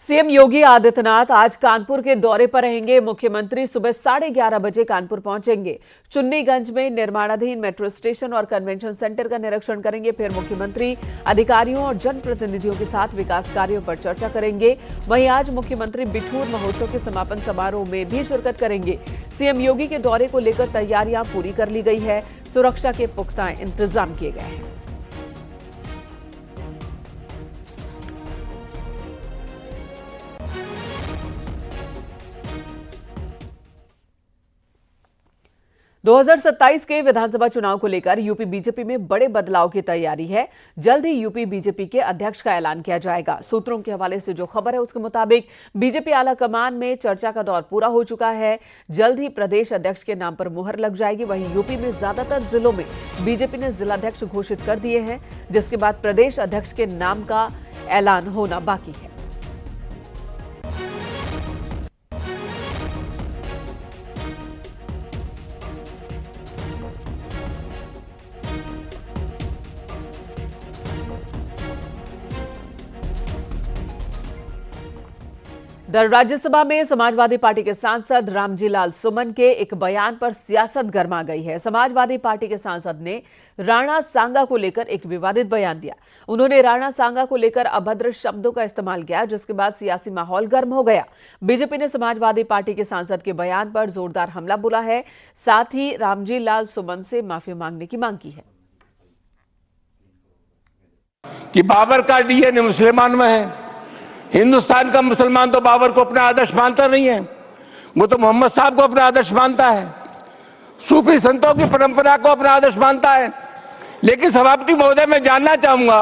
CM Yogi Adityanath आज कानपुर के दौरे पर रहेंगे। मुख्यमंत्री सुबह 11:30 बजे कानपुर पहुंचेंगे। चुन्नीगंज में निर्माणाधीन मेट्रो स्टेशन और कन्वेंशन सेंटर का निरीक्षण करेंगे। फिर मुख्यमंत्री अधिकारियों और जनप्रतिनिधियों के साथ विकास कार्यों पर चर्चा करेंगे। वहीं आज मुख्यमंत्री बिठूर महोत्सव के समापन समारोह में भी शिरकत करेंगे। सीएम योगी के दौरे को लेकर तैयारियां पूरी कर ली गई है। सुरक्षा के पुख्ता इंतजाम किए गए हैं। 2027 के विधानसभा चुनाव को लेकर यूपी बीजेपी में बड़े बदलाव की तैयारी है। जल्द ही यूपी बीजेपी के अध्यक्ष का ऐलान किया जाएगा। सूत्रों के हवाले से जो खबर है उसके मुताबिक बीजेपी आलाकमान में चर्चा का दौर पूरा हो चुका है। जल्द ही प्रदेश अध्यक्ष के नाम पर मुहर लग जाएगी। वहीं यूपी में ज्यादातर जिलों में बीजेपी ने जिलाध्यक्ष घोषित कर दिए हैं, जिसके बाद प्रदेश अध्यक्ष के नाम का ऐलान होना बाकी है। दर राज्यसभा में समाजवादी पार्टी के सांसद रामजी लाल सुमन के एक बयान पर सियासत गर्मा गई है। समाजवादी पार्टी के सांसद ने राणा सांगा को लेकर एक विवादित बयान दिया। उन्होंने राणा सांगा को लेकर अभद्र शब्दों का इस्तेमाल किया, जिसके बाद सियासी माहौल गर्म हो गया। बीजेपी ने समाजवादी पार्टी के सांसद के बयान पर जोरदार हमला बोला है। साथ ही रामजी लाल सुमन से माफी मांगने की मांग की है। कि बाबर का डीएनए मुसलमान में है। हिंदुस्तान का मुसलमान तो बाबर को अपना आदर्श मानता नहीं है, वो तो मोहम्मद साहब को अपना आदर्श मानता है, सूफी संतों की परंपरा को अपना आदर्श मानता है। लेकिन सभापति महोदय, मैं जानना चाहूंगा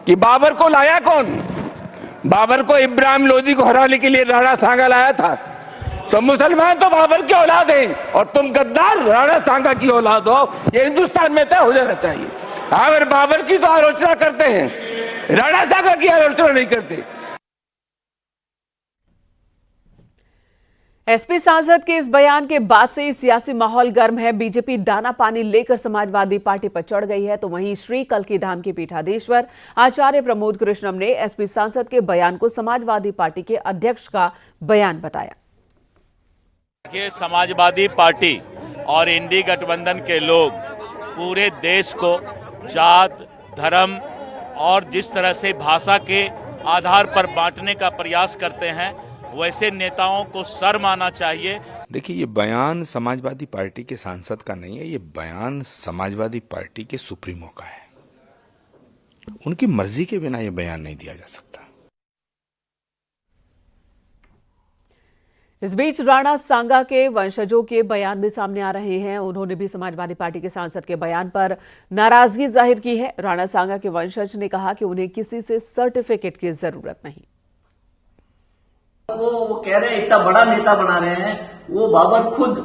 कि बाबर को लाया कौन? बाबर को इब्राहिम लोदी को हराने के लिए राणा सांगा लाया था। तो मुसलमान तो बाबर की औलाद हैं और तुम गद्दार राणा सांगा की औलाद हो, ये हिंदुस्तान में तय हो जाना चाहिए। अगर बाबर की तो आलोचना करते हैं, राणा सांगा की आलोचना नहीं करते। एसपी सांसद के इस बयान के बाद से ही सियासी माहौल गर्म है। बीजेपी दाना पानी लेकर समाजवादी पार्टी पर चढ़ गई है। तो वहीं श्री कल्कीधाम के पीठाधीश्वर आचार्य प्रमोद कृष्णम ने एसपी सांसद के बयान को समाजवादी पार्टी के अध्यक्ष का बयान बताया। कि समाजवादी पार्टी और इंडी गठबंधन के लोग पूरे देश को जात, धर्म और जिस तरह से भाषा के आधार पर बांटने का प्रयास करते हैं, वैसे नेताओं को शर्म आना चाहिए। देखिए, ये बयान समाजवादी पार्टी के सांसद का नहीं है, ये बयान समाजवादी पार्टी के सुप्रीमो का है। उनकी मर्जी के बिना ये बयान नहीं दिया जा सकता। इस बीच राणा सांगा के वंशजों के बयान भी सामने आ रहे हैं। उन्होंने भी समाजवादी पार्टी के सांसद के बयान पर नाराजगी जाहिर की है। राणा सांगा के वंशज ने कहा कि उन्हें किसी से सर्टिफिकेट की जरूरत नहीं। वो कह रहे हैं इतना बड़ा नेता बना रहे हैं। वो बाबर खुद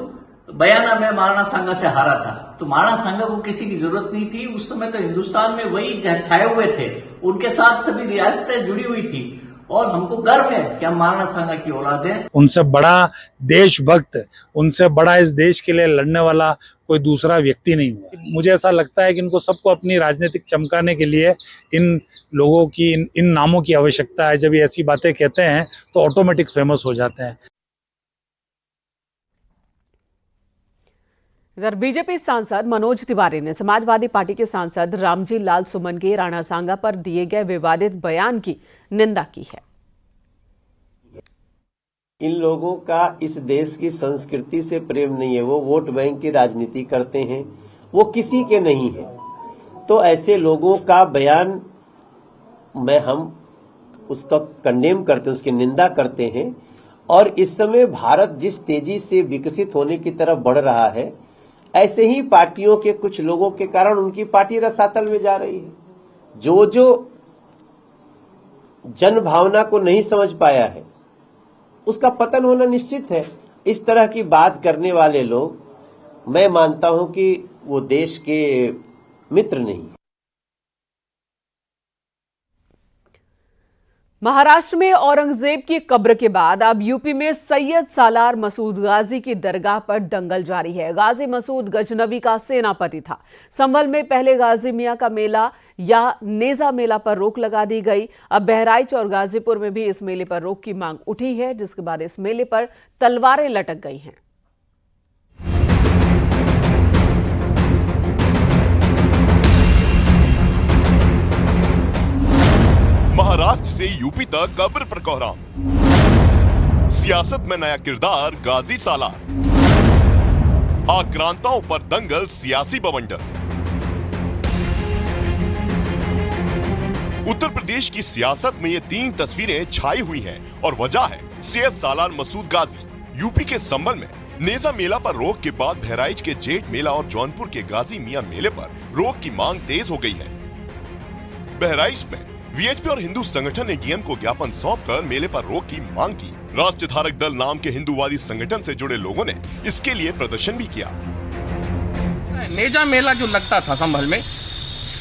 बयाना में महाराणा सांगा से हारा था, तो महाराणा सांगा को किसी की जरूरत नहीं थी। उस समय तो हिंदुस्तान में वही छाए हुए थे, उनके साथ सभी रियासतें जुड़ी हुई थी और हमको गर्व है कि हम महाराणा सांगा की औलाद हैं। उनसे बड़ा देशभक्त, उनसे बड़ा इस देश के लिए लड़ने वाला कोई दूसरा व्यक्ति नहीं हुआ। मुझे ऐसा लगता है कि इनको सबको अपनी राजनीतिक चमकाने के लिए इन लोगों की इन नामों की आवश्यकता है। जब ये ऐसी बातें कहते हैं तो ऑटोमेटिक फेमस हो जाते हैं। इधर बीजेपी सांसद मनोज तिवारी ने समाजवादी पार्टी के सांसद रामजी लाल सुमन के राणा सांगा पर दिए गए विवादित बयान की निंदा की है। इन लोगों का इस देश की संस्कृति से प्रेम नहीं है। वो वोट बैंक की राजनीति करते हैं, वो किसी के नहीं है। तो ऐसे लोगों का बयान हम उसका कंडेम करते हैं, उसकी निंदा करते हैं। और इस समय भारत जिस तेजी से विकसित होने की तरफ बढ़ रहा है, ऐसे ही पार्टियों के कुछ लोगों के कारण उनकी पार्टी रसातल में जा रही है। जो जन भावना को नहीं समझ पाया है, उसका पतन होना निश्चित है। इस तरह की बात करने वाले लोग, मैं मानता हूं कि वो देश के मित्र नहीं। महाराष्ट्र में औरंगजेब की कब्र के बाद अब यूपी में सैयद सालार मसूद गाजी की दरगाह पर दंगल जारी है। गाजी मसूद गजनवी का सेनापति था। संभल में पहले गाजी मियां का मेला या नेजा मेला पर रोक लगा दी गई। अब बहराइच और गाजीपुर में भी इस मेले पर रोक की मांग उठी है, जिसके बाद इस मेले पर तलवारें लटक गई हैं। महाराष्ट्र से यूपी तक कब्र पर कोहराम, सियासत में नया किरदार गाजी सालार, आक्रांताओं पर दंगल सियासी बवंडर। उत्तर प्रदेश की सियासत में ये तीन तस्वीरें छाई हुई हैं और वजह है सैयद सालार मसूद गाजी। यूपी के संभल में नेजा मेला पर रोक के बाद बहराइच के जेठ मेला और जौनपुर के गाजी मियां मेले पर रोक की मांग तेज हो गई है। बहराइच में वीएचपी और हिंदू संगठन ने डीएम को ज्ञापन सौंपकर मेले पर रोक की मांग की। राष्ट्र धारक दल नाम के हिंदूवादी संगठन से जुड़े लोगों ने इसके लिए प्रदर्शन भी किया। नेजा मेला जो लगता था संभल में,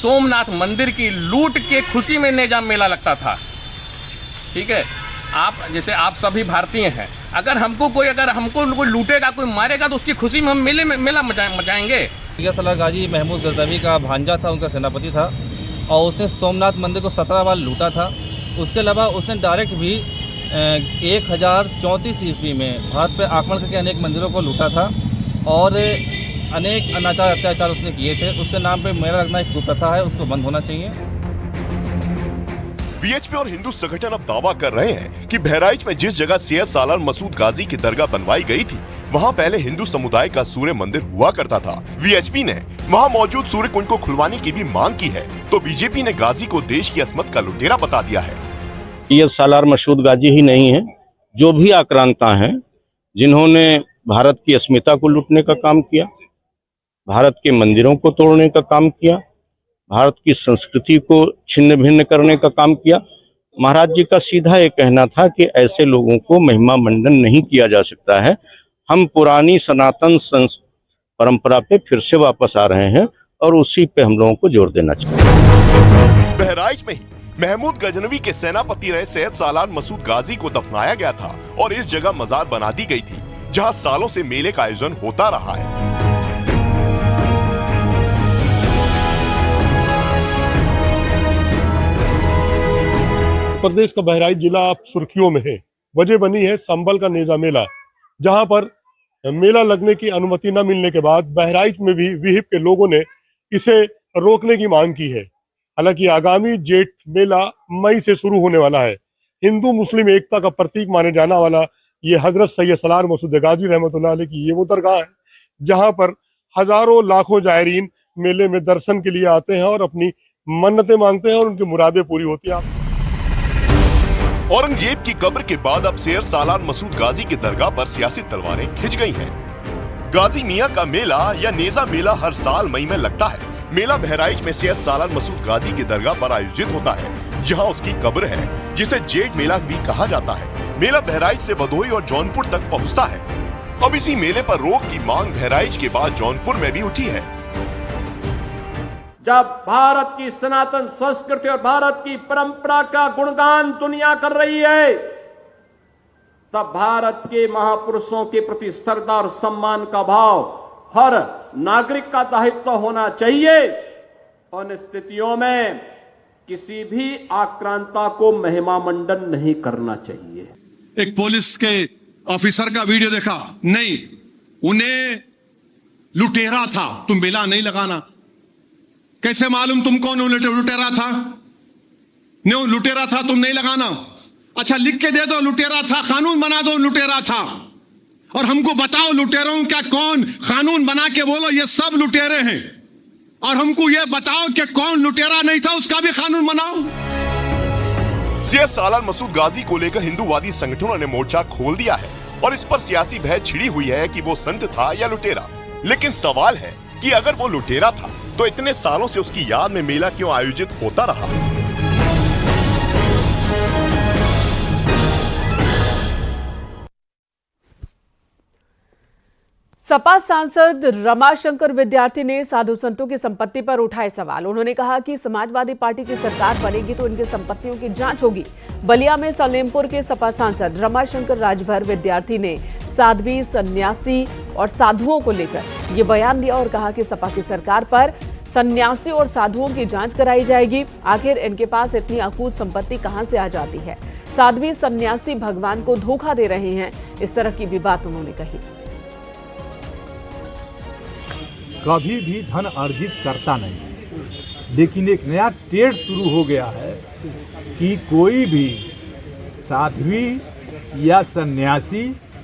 सोमनाथ मंदिर की लूट के खुशी में नेजा मेला लगता था। ठीक है, आप सभी भारतीय हैं, अगर हमको कोई लूटेगा, कोई मारेगा तो उसकी खुशी में हम मेला मचाएंगे। सैयद सालार गाजी महमूद गजनवी का भांजा था, उनका सेनापति था और उसने सोमनाथ मंदिर को 17 बार लूटा था। उसके अलावा उसने डायरेक्ट भी 1034 ईस्वी में भारत पे आक्रमण करके अनेक मंदिरों को लूटा था और अनेक अनाचार अत्याचार उसने किए थे। उसके नाम पे मेला लगना एक कुप्रथा है, उसको बंद होना चाहिए। वीएचपी और हिंदू संगठन अब दावा कर रहे हैं कि बहराइच में जिस जगह सैयद सालार मसूद गाजी की दरगाह बनवाई गई थी, वहाँ पहले हिंदू समुदाय का सूर्य मंदिर हुआ करता था। वीएचपी ने वहाँ मौजूद सूर्य कुंड को खुलवाने की भी मांग की है, तो बीजेपी ने गाजी को देश की असमत का लुटेरा बता दिया है। सैयद सालार मसूद गाजी ही नहीं है, जो भी आक्रांता हैं, जिन्होंने भारत की अस्मिता को लूटने का काम किया, भारत के मंदिरों को तोड़ने का काम किया, भारत की संस्कृति को छिन्न भिन्न करने का काम किया। महाराज जी का सीधा ये कहना था कि ऐसे लोगों को महिमा मंडन नहीं किया जा सकता है। हम पुरानी सनातन परंपरा पे फिर से वापस आ रहे हैं और उसी पे हम लोगों को जोर देना चाहिए। बहराइच में ही महमूद गजनवी के सेनापति रहे सैयद सालार मसूद गाजी को दफनाया गया था और इस जगह मजार बना दी गई थी, जहां सालों से मेले का आयोजन होता रहा है। प्रदेश का बहराइच जिला अब सुर्खियों में है। वजह बनी है संभल का नेजा मेला, जहां पर मेला लगने की अनुमति न मिलने के बाद बहराइच में भी विहिप के लोगों ने इसे रोकने की मांग की है। हालांकि आगामी जेठ मेला मई से शुरू होने वाला है। हिंदू मुस्लिम एकता का प्रतीक माने जाने वाला ये हजरत सैयद सालार मसूद गाजी रहमतुल्लाह अलैह की ये वो दरगाह है, जहां पर हजारों लाखों जायरीन मेले में दर्शन के लिए आते हैं और अपनी मन्नतें मांगते हैं और उनकी मुरादें पूरी होती हैं। औरंगजेब की कब्र के बाद अब सैयद सालार मसूद गाजी की दरगाह पर सियासी तलवारें खिंच गई हैं। गाजी मियां का मेला या नेजा मेला हर साल मई में लगता है। मेला बहराइच में सैयद सालार मसूद गाजी की दरगाह पर आयोजित होता है, जहां उसकी कब्र है, जिसे जेठ मेला भी कहा जाता है। मेला बहराइच से भदोही और जौनपुर तक पहुंचता है। अब इसी मेले पर रोक की मांग बहराइच के बाद जौनपुर में भी उठी है। जब भारत की सनातन संस्कृति और भारत की परंपरा का गुणगान दुनिया कर रही है, तब भारत के महापुरुषों के प्रति श्रद्धा और सम्मान का भाव हर नागरिक का दायित्व होना चाहिए। उन स्थितियों में किसी भी आक्रांता को महिमा मंडन नहीं करना चाहिए। एक पुलिस के ऑफिसर का वीडियो देखा, नहीं, उन्हें लुटेरा था, तुम मेला नहीं लगाना। कैसे मालूम तुम कौन लुटेरा था? नहीं, लुटेरा था, तुम नहीं लगाना। अच्छा, लिख के दे दो लुटेरा था, कानून बना दो लुटेरा था, और हमको बताओ लुटेरों का कौन, कानून बना के बोलो ये सब लुटेरे हैं, और हमको ये बताओ कि कौन लुटेरा नहीं था, उसका भी कानून बनाओ। सैयद सालार मसूद गाजी को लेकर हिंदूवादी संगठनों ने मोर्चा खोल दिया है और इस पर सियासी भय छिड़ी हुई है कि वो संत था या लुटेरा। लेकिन सवाल है कि अगर वो लुटेरा था तो इतने सालों से उसकी याद में मेला क्यों आयोजित होता रहा? सपा सांसद रमाशंकर विद्यार्थी ने साधु संतों की संपत्ति पर उठाए सवाल। उन्होंने कहा कि समाजवादी पार्टी की सरकार बनेगी तो इनकी संपत्तियों की जांच होगी। बलिया में सलेमपुर के सपा सांसद रमाशंकर राजभर विद्यार्थी ने साध्वी, सन्यासी और साधुओं को लेकर ये बयान दिया और कहा कि सपा की सरकार पर सन्यासी और साधुओं की जांच कराई जाएगी। आखिर इनके पास इतनी अकूत संपत्ति कहां से आ जाती है? साध्वी, सन्यासी भगवान को धोखा दे रहे हैं, इस तरह की भी बात उन्होंने कही। कभी भी धन अर्जित करता नहीं, लेकिन एक नया ट्रेंड शुरू हो गया है कि कोई भी साध्वी या सन्यासी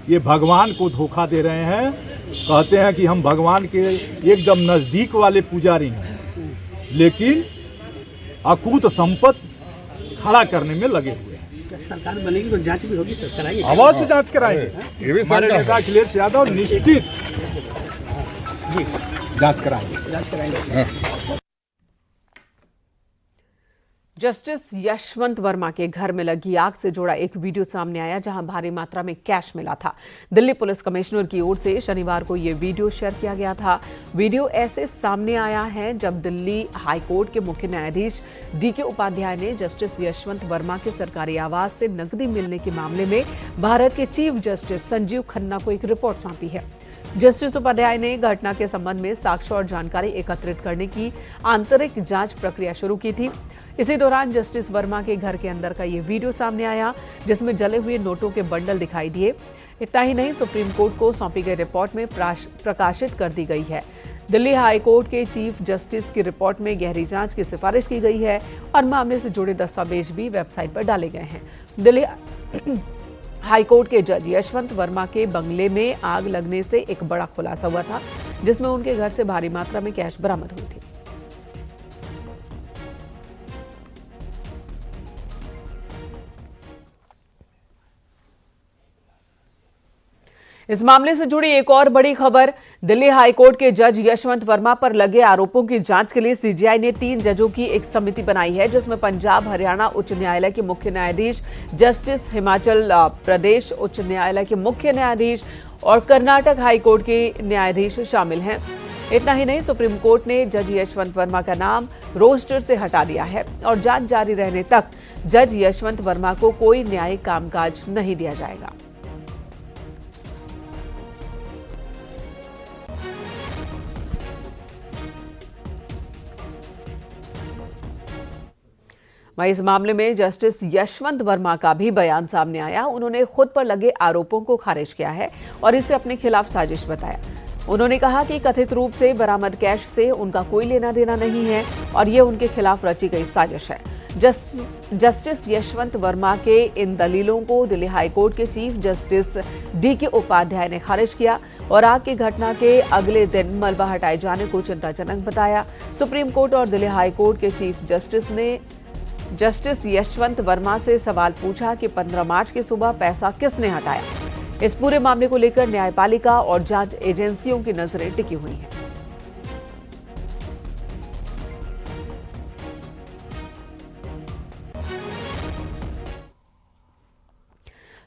ये भगवान को धोखा दे रहे हैं। कहते हैं कि हम भगवान के एकदम नज़दीक वाले पुजारी हैं, लेकिन अकूत संपत्ति खड़ा करने में लगे हुए हैं। सरकार बनेगी तो जांच भी होगी, तो कराएंगे, अवश्य जांच कराएंगे। हमारे नेता अखिलेश यादव निश्चित जांच कराएंगे। जस्टिस यशवंत वर्मा के घर में लगी आग से जुड़ा एक वीडियो सामने आया, जहां भारी मात्रा में कैश मिला था। दिल्ली पुलिस कमिश्नर की ओर से शनिवार को यह वीडियो शेयर किया गया था। वीडियो ऐसे सामने आया है जब दिल्ली हाईकोर्ट के मुख्य न्यायाधीश डीके उपाध्याय ने जस्टिस यशवंत वर्मा के सरकारी आवास से नकदी मिलने के मामले में भारत के चीफ जस्टिस संजीव खन्ना को एक रिपोर्ट सौंपी है। जस्टिस उपाध्याय ने घटना के संबंध में साक्ष्य और जानकारी एकत्रित करने की आंतरिक जांच प्रक्रिया शुरू की थी। इसी दौरान जस्टिस वर्मा के घर के अंदर का ये वीडियो सामने आया, जिसमें जले हुए नोटों के बंडल दिखाई दिए। इतना ही नहीं, सुप्रीम कोर्ट को सौंपी गई रिपोर्ट में प्रकाशित कर दी गई है। दिल्ली हाई कोर्ट के चीफ जस्टिस की रिपोर्ट में गहरी जांच की सिफारिश की गई है और मामले से जुड़े दस्तावेज भी वेबसाइट पर डाले गए हैं। दिल्ली हाईकोर्ट के जज यशवंत वर्मा के बंगले में आग लगने से एक बड़ा खुलासा हुआ था, जिसमें उनके घर से भारी मात्रा में कैश बरामद हुई थी। इस मामले से जुड़ी एक और बड़ी खबर, दिल्ली हाईकोर्ट के जज यशवंत वर्मा पर लगे आरोपों की जांच के लिए सीजीआई ने 3 जजों की एक समिति बनाई है, जिसमें पंजाब हरियाणा उच्च न्यायालय के मुख्य न्यायाधीश, जस्टिस हिमाचल प्रदेश उच्च न्यायालय के मुख्य न्यायाधीश और कर्नाटक हाईकोर्ट के न्यायाधीश शामिल हैं। इतना ही नहीं, सुप्रीम कोर्ट ने जज यशवंत वर्मा का नाम रोस्टर से हटा दिया है और जांच जारी रहने तक जज यशवंत वर्मा को कोई न्यायिक कामकाज नहीं दिया जाएगा। वहीं इस मामले में जस्टिस यशवंत वर्मा का भी बयान सामने आया। उन्होंने खुद पर लगे आरोपों को खारिज किया है और इसे अपने खिलाफ साजिश बताया। उन्होंने कहा कि कथित रूप से बरामद कैश से उनका कोई लेना देना नहीं है और ये उनके खिलाफ रची गई साजिश है। जस्टिस यशवंत वर्मा के इन दलीलों को दिल्ली हाईकोर्ट के चीफ जस्टिस डीके उपाध्याय ने खारिज किया और आग की घटना के अगले दिन मलबा हटाए जाने को चिंताजनक बताया। सुप्रीम कोर्ट और दिल्ली हाईकोर्ट के चीफ जस्टिस ने जस्टिस यशवंत वर्मा से सवाल पूछा कि 15 मार्च की सुबह पैसा किसने हटाया। इस पूरे मामले को लेकर न्यायपालिका और जांच एजेंसियों की नजरें टिकी हुई हैं।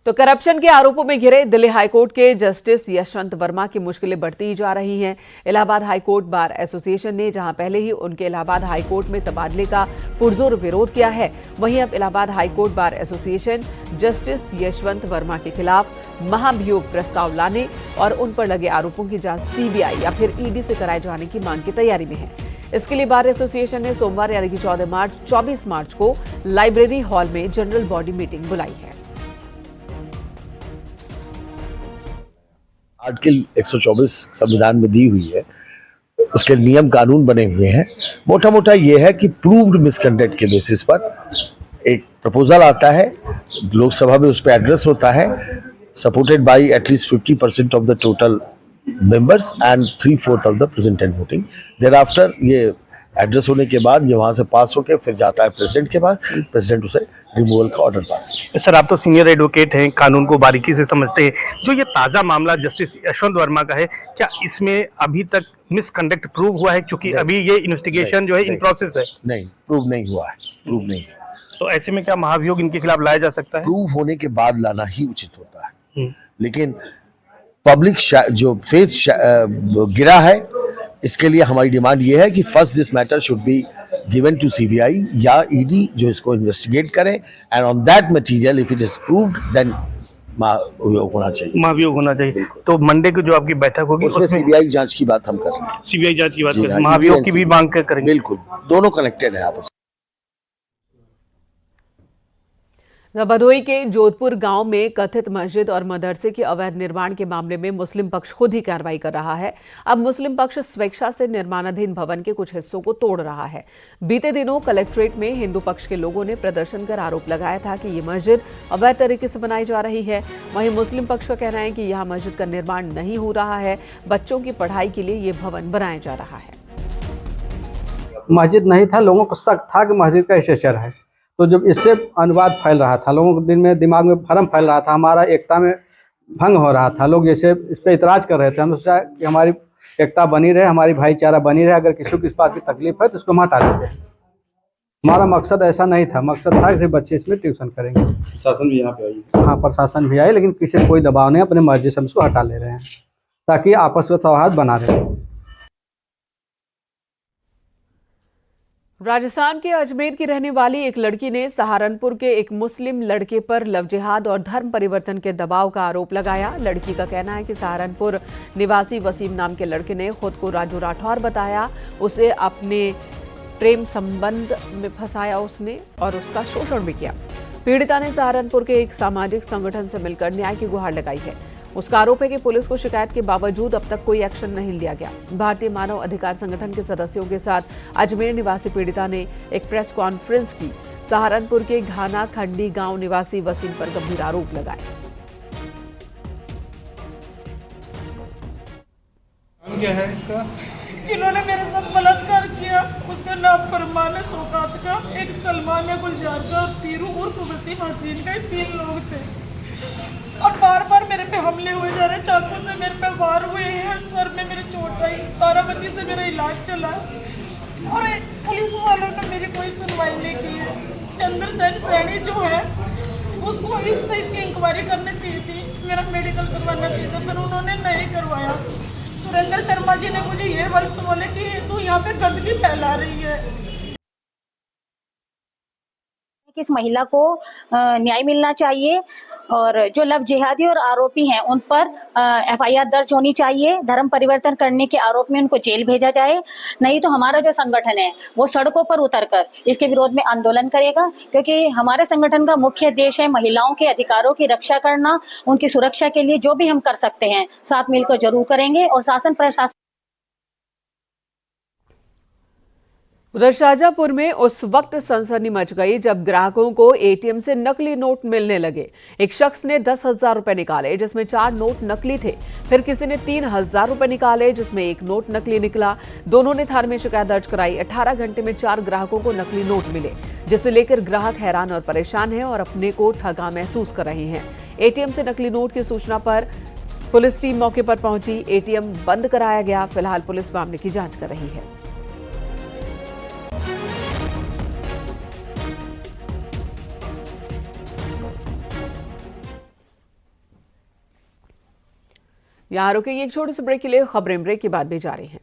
तो करप्शन के आरोपों में घिरे दिल्ली हाईकोर्ट के जस्टिस यशवंत वर्मा की मुश्किलें बढ़ती जा रही हैं। इलाहाबाद हाईकोर्ट बार एसोसिएशन ने जहां पहले ही उनके इलाहाबाद हाईकोर्ट में तबादले का पुरजोर विरोध किया है, वहीं अब Allahabad high court bar association justice Yashwant Verma के खिलाफ महाभियोग प्रस्ताव लाने और उन पर लगे आरोपों की जांच सीबीआई या फिर ईडी से कराए जाने की मांग की तैयारी में है। इसके लिए बार एसोसिएशन ने सोमवार यानी कि 24 मार्च को लाइब्रेरी हॉल में जनरल बॉडी मीटिंग बुलाई है। आर्टिकल 124 संविधान में दी हुई है, उसके नियम कानून बने हुए हैं। मोटा मोटा ये है कि प्रूव्ड मिसकंडक्ट के बेसिस पर एक प्रपोजल आता है, लोकसभा में उस पर एड्रेस होता है, supported by at least 50% of the total members and 3/4 of the present and voting. Thereafter ये एड्रेस होने के बाद ये वहां से पास होकर फिर जाता है प्रेसिडेंट के पास, प्रेसिडेंट उसे रिमूवल का ऑर्डर पास करता है। सर, आप तो सीनियर एडवोकेट हैं, कानून को बारीकी से समझते हैं। जो ये ताजा मामला जस्टिस यशवंत वर्मा का है, क्या इसमें अभी तक मिसकंडक्ट प्रूव हुआ है? क्योंकि अभी ये इन्वेस्टिगेशन जो है इन प्रोसेस है। नहीं, प्रूव नहीं हुआ है, प्रूव नहीं। तो ऐसे में क्या महाभियोग इनके खिलाफ लाया जा सकता है? प्रूव होने के बाद लाना ही उचित होता है, लेकिन पब्लिक जो फेथ गिरा है, इसके लिए हमारी डिमांड ये है कि first this matter should be given to CBI या ईडी, जो इसको इन्वेस्टिगेट करें, and on that material if it is proved then महाभियोग होना चाहिए। महाभियोग होना चाहिए। तो मंडे को जो आपकी बैठक होगी उसमें सीबीआई जांच की बात हम कर रहे हैं। सीबीआई जांच की बात करें, महाभियोग की भी मांग करेंगे। बिल्कुल, दोनों कनेक्टेड है आपस। भदोही के जोधपुर गांव में कथित मस्जिद और मदरसे के अवैध निर्माण के मामले में मुस्लिम पक्ष खुद ही कार्रवाई कर रहा है। अब मुस्लिम पक्ष स्वेच्छा से निर्माणाधीन भवन के कुछ हिस्सों को तोड़ रहा है। बीते दिनों कलेक्ट्रेट में हिंदू पक्ष के लोगों ने प्रदर्शन कर आरोप लगाया था कि ये मस्जिद अवैध तरीके से बनाई जा रही है। वहीं मुस्लिम पक्ष का कहना है कि यहाँ मस्जिद का निर्माण नहीं हो रहा है, बच्चों की पढ़ाई के लिए ये भवन बनाया जा रहा है। मस्जिद नहीं था, लोगों को शक था कि मस्जिद का स्ट्रक्चर है, तो जब इससे अनुवाद फैल रहा था, लोगों के दिमाग में भ्रम फैल रहा था, हमारा एकता में भंग हो रहा था, लोग जैसे इस पर इतराज कर रहे थे। हमने सोचा कि हमारी एकता बनी रहे, हमारी भाईचारा बनी रहे, अगर किसी को इस बात की तकलीफ है तो उसको हम हटा देते हैं। हमारा मकसद ऐसा नहीं था, मकसद था कि बच्चे इसमें ट्यूशन करेंगे। प्रशासन भी यहाँ पे आई? हाँ, प्रशासन भी आई, लेकिन किसी को कोई दबाव नहीं, अपने मर्जी से हम इसको हटा ले रहे हैं ताकि आपस में सौहार्द बना रहे। राजस्थान के अजमेर की रहने वाली एक लड़की ने सहारनपुर के एक मुस्लिम लड़के पर लव जिहाद और धर्म परिवर्तन के दबाव का आरोप लगाया। लड़की का कहना है कि सहारनपुर निवासी वसीम नाम के लड़के ने खुद को राजू राठौर बताया, उसे अपने प्रेम संबंध में फंसाया उसने और उसका शोषण भी किया। पीड़िता ने सहारनपुर के एक सामाजिक संगठन से मिलकर न्याय की गुहार लगाई है। उसका आरोप है कि पुलिस को शिकायत के बावजूद अब तक कोई एक्शन नहीं लिया गया। भारतीय मानव अधिकार संगठन के सदस्यों के साथ अजमेर निवासी पीड़िता ने एक प्रेस कॉन्फ्रेंस की। सहारनपुर के घाना खंडी गांव निवासी वसीम पर गंभीर आरोप लगाए। क्या है इसका? जिन्होंने मेरे साथ बलात्कार किया, उसका नाम फरमान सौगात का, एक सलमान है गुलजार का, पीरू उर्फ वसीम हसीन का, 3 लोग थे और बार बार मेरे पे हमले हुए जा रहे, चाकू से मेरे पे वार हुए हैं, सर में मेरे चोट आई, ताराबंदी से मेरा इलाज चला और पुलिस वालों ने मेरी कोई सुनवाई नहीं की है। चंद्र सेन सैनी जो है उसको इसकी इंक्वायरी करनी चाहिए थी, मेरा मेडिकल करवाना चाहिए था, पर उन्होंने नहीं करवाया। सुरेंद्र शर्मा जी ने मुझे ये वर्ष बोले कि तू यहाँ पे गंदगी फैला रही है। इस महिला को न्याय मिलना चाहिए और जो लव जिहादी और आरोपी हैं उन पर एफआईआर दर्ज होनी चाहिए। धर्म परिवर्तन करने के आरोप में उनको जेल भेजा जाए, नहीं तो हमारा जो संगठन है वो सड़कों पर उतरकर इसके विरोध में आंदोलन करेगा, क्योंकि हमारे संगठन का मुख्य उद्देश्य है महिलाओं के अधिकारों की रक्षा करना। उनकी सुरक्षा के लिए जो भी हम कर सकते हैं साथ मिलकर जरूर करेंगे। और शासन प्रशासन उधर शाहजहांपुर में उस वक्त सनसनी मच गई जब ग्राहकों को एटीएम से नकली नोट मिलने लगे। एक शख्स ने 10,000 रुपए निकाले जिसमें 4 नोट नकली थे। फिर किसी ने 3,000 रुपए निकाले जिसमें 1 नोट नकली निकला। दोनों ने थाने में शिकायत दर्ज कराई। 18 घंटे में 4 ग्राहकों को नकली नोट मिले, जिसे लेकर ग्राहक हैरान और परेशान हैं और अपने को ठगा महसूस कर रहे हैं। एटीएम से नकली नोट की सूचना पर पुलिस टीम मौके पर पहुंची। एटीएम बंद कराया गया। फिलहाल पुलिस मामले की जांच कर रही है। यहाँ रुकेंगे एक छोटे से ब्रेक के लिए। खबरें ब्रेक के बाद भी जारी हैं।